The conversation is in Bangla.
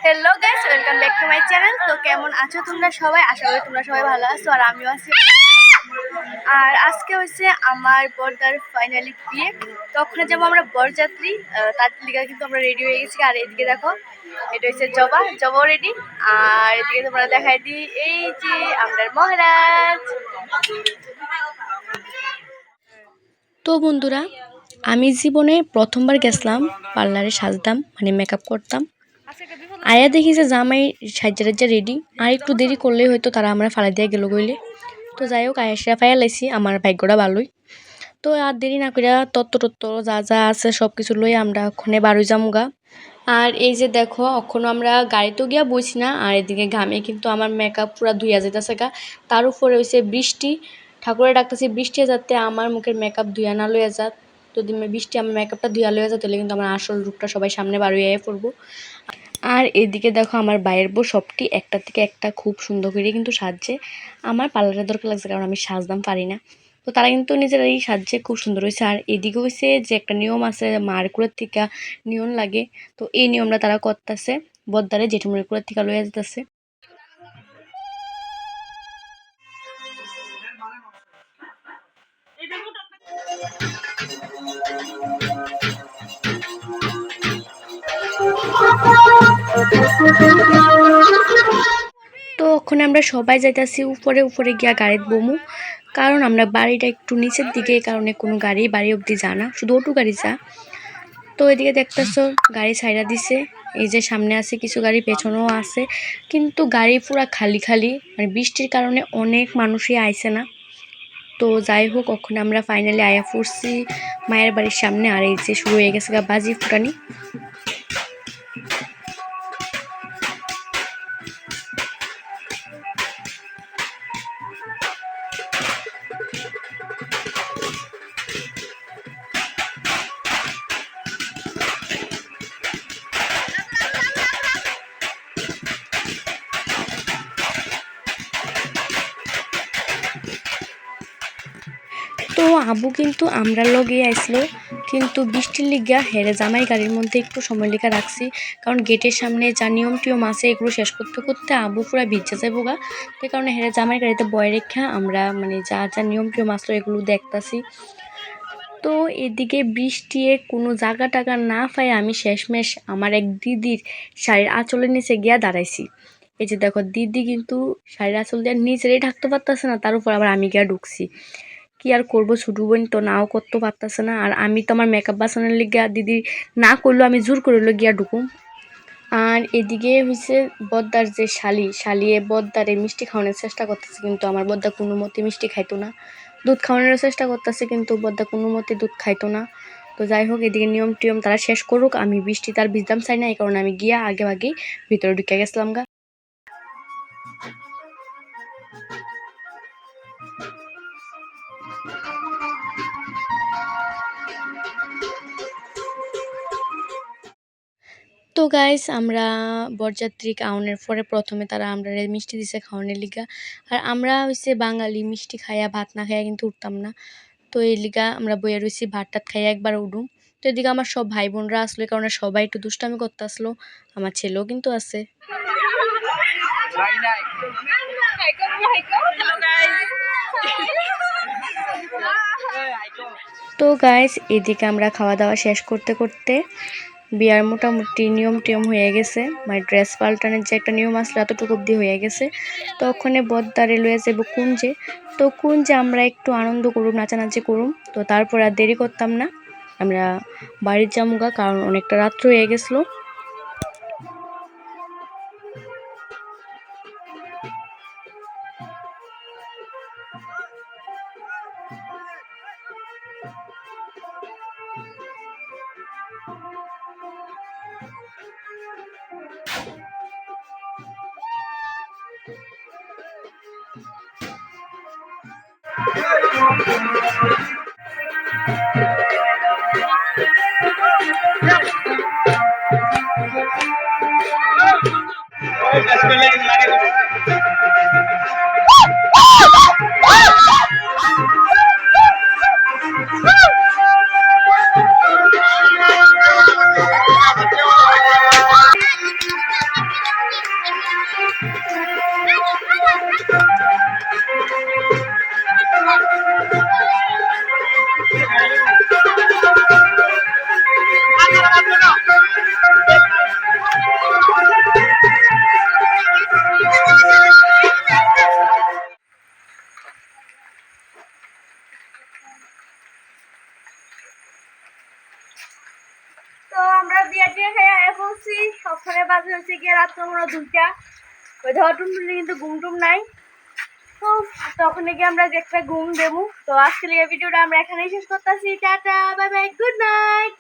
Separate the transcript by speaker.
Speaker 1: Hello guys, welcome back to my channel. তো কেমন আছো তোমরা সবাই? আশা করি তোমরা সবাই ভালো আছো আর আমিও আছি। আর আজকে হচ্ছে আমার বরদার ফাইনালি বিয়ে। তো ওখানে যাবো আমরা বরযাত্রী, তার লিগা কিন্তু আমরা রেডি হয়ে গেছি। আর এদিকে দেখো, এটা হচ্ছে জবাও রেডি। আর এদিকে তোমরা দেখাই দিই, এই যে আমাদের মহারাজ।
Speaker 2: তো বন্ধুরা, আমি জীবনে প্রথমবার গেছিলাম পার্লারে সাজতাম, মানে মেকআপ করতাম। আয়া দেখি যে জামাই সাজ্জা রেডি, আর একটু দেরি করলেই হয়তো তারা আমরা ফালাই দিয়ে গেল গইলে। তো যাই হোক, আয়া সেরা ফাইয়া লাইছি, আমার ভাগ্যটা ভালোই। তো আর দেরি না করিয়া তত্ত্ব যা যা আছে সব কিছু লই আমরা ওখানে বারোই জামুগা। আর এই যে দেখো, এখনো আমরা গাড়িতেও গিয়া বইছি না, আর এদিকে ঘামে কিন্তু আমার মেকআপ পুরা ধুইয়া যেতেছে গা। তার উপরে হয়েছে বৃষ্টি। ঠাকুরে ডাকতেছি বৃষ্টি যাতে আমার মুখের মেকআপ ধুইয়া না লইয়া যাত। যদি বৃষ্টি আমার মেকআপটা ধুইয়া লইয়া যায় তাহলে কিন্তু আমার আসল রূপটা সবাই সামনে বার হইয়া পড়বো। আর এদিকে দেখো, আমার বাইরের বউ সবটি একটা থেকে একটা খুব সুন্দর করে কিন্তু সাজছে। আমার পার্লারের দরকার লাগছে, কারণ আমি সাজদাম পারি না। তো তারা কিন্তু নিজেরাই সাজছে, খুব সুন্দর হয়েছে। আর এদিকে হয়েছে যে একটা নিয়ম আছে, মারকুড়ের থেকে নিয়ম লাগে। তো এই নিয়মটা তারা করতেছে, বদ্দারে জেঠুমুড়ির কুড়ের থেকে লইয়া যেতেছে। তো ওখানে আমরা সবাই যাইতাছি উপরে গিয়া গাড়িতে বমু, কারণ আমরা বাড়িটা একটু নিচের দিকে, এই কারণে কোনো বাড়ি অবধি যা না, শুধু অটো গাড়ি যা। তো এদিকে দেখতেছ গাড়ি ছাইড়া দিছে, এই যে সামনে আছে কিছু গাড়ি, পেছনেও আছে, কিন্তু গাড়ি পুরা খালি, মানে বৃষ্টির কারণে অনেক মানুষই আইছে না। তো যাই হোক, ওখানে আমরা ফাইনালি আয়া পড়ছি মায়ের বাড়ির সামনে। আর এই যে শুরু হয়ে গেছে বাজি ফুটানি। তো আবু কিন্তু আমরা লগে আইসলো, কিন্তু বৃষ্টির লিগা হেরে জামাই গাড়ির মধ্যে একটু সময় লেখা রাখছি, কারণ গেটের সামনে যা নিয়ম টিয়ম আছে এগুলো শেষ করতে আবু পুরা ভিজা যাবো গা। তো কারণে হেরে জামাই গাড়িতে বয় রেখা আমরা মানে যা যা নিয়ম টিয়ম আসলো এগুলো দেখতাছি। তো এদিকে বৃষ্টি কোনো জায়গা টাকা না পাই আমি শেষমেশ আমার এক দিদির শাড়ির আঁচলের নিচে গিয়া দাঁড়াইছি। এই যে দেখো, দিদি কিন্তু শাড়ির আঁচল দিয়ে নিজেরাই ঢাকতে পারতেছে না, তার উপর আবার আমি গিয়া ঢুকছি। কি আর করবো, ছোট বোন তো নাও করতে পারতেছে না, আর আমি তো আমার মেকআপ বাসানোর লিগা দিদি না করলেও আমি জোর করে গিয়া ঢুকুম। আর এদিকে হয়েছে বদ্দার যে শালিয়ে বদ্দারে মিষ্টি খাওয়ানোর চেষ্টা করতেছে, কিন্তু আমার বদ্দা কোনো মতে মিষ্টি খাইতো না। দুধ খাওয়ানোর চেষ্টা করতেছে, কিন্তু বদ্দা কোনো মতে দুধ খাইতো না। তো যাই হোক, এদিকে নিয়ম টিয়ম তারা শেষ করুক, আমি বৃষ্টি তার ভিজতাম চাই না, এই কারণে আমি গিয়া আগেই ভিতরে ঢুকে গেছিলাম গা। তো গাইস, আমরা বরযাত্রী খাওয়ানোর পরে প্রথমে তারা আমরা মিষ্টি দিছে খাওয়ানোর লিগা। আর আমরা হচ্ছে বাঙালি, মিষ্টি খাইয়া ভাত না খাইয়া কিন্তু উঠতাম না। তো এই লিগা আমরা বইয়া রয়েছি, ভাত টাত খাইয়া একবার উঠুম। তো এদিকে আমার সব ভাই বোনরা আসলো, এই কারণে সবাই একটু দুষ্টামি করতে আসলো। আমার ছেলেও কিন্তু আছে। তো গাইস, এদিকে আমরা খাওয়া দাওয়া শেষ করতে বিয়ার মোটামুটি নিয়ম টিয়ম হয়ে গেছে, মানে ড্রেস পাল্টানোর যে একটা নিয়ম আসলে এতটুকু অব্দি হয়ে গেছে। তো ওখানে বদ্দারে লয়ে যাব কুঞ্জে। তো কুঞ্জে আমরা একটু আনন্দ করুম, নাচানাচি করুম। তো তারপর আর দেরি করতাম না, আমরা বাড়ির যামুগা, কারণ অনেকটা রাত্র হয়ে গেছিলো।
Speaker 1: আমরা বিয়ে টিয়ে খেয়ে পড়ছি, সবখানে বাজে হয়েছে গিয়ে রাত 2টা। ওই ধর টুনটুনি কিন্তু ঘুম টুম নাই। তো তখন গিয়ে আমরা যে একটা ঘুম দেবো। তো আজকের এই ভিডিওটা আমরা এখানেই শেষ করতেছি। Tata, bye bye, good night.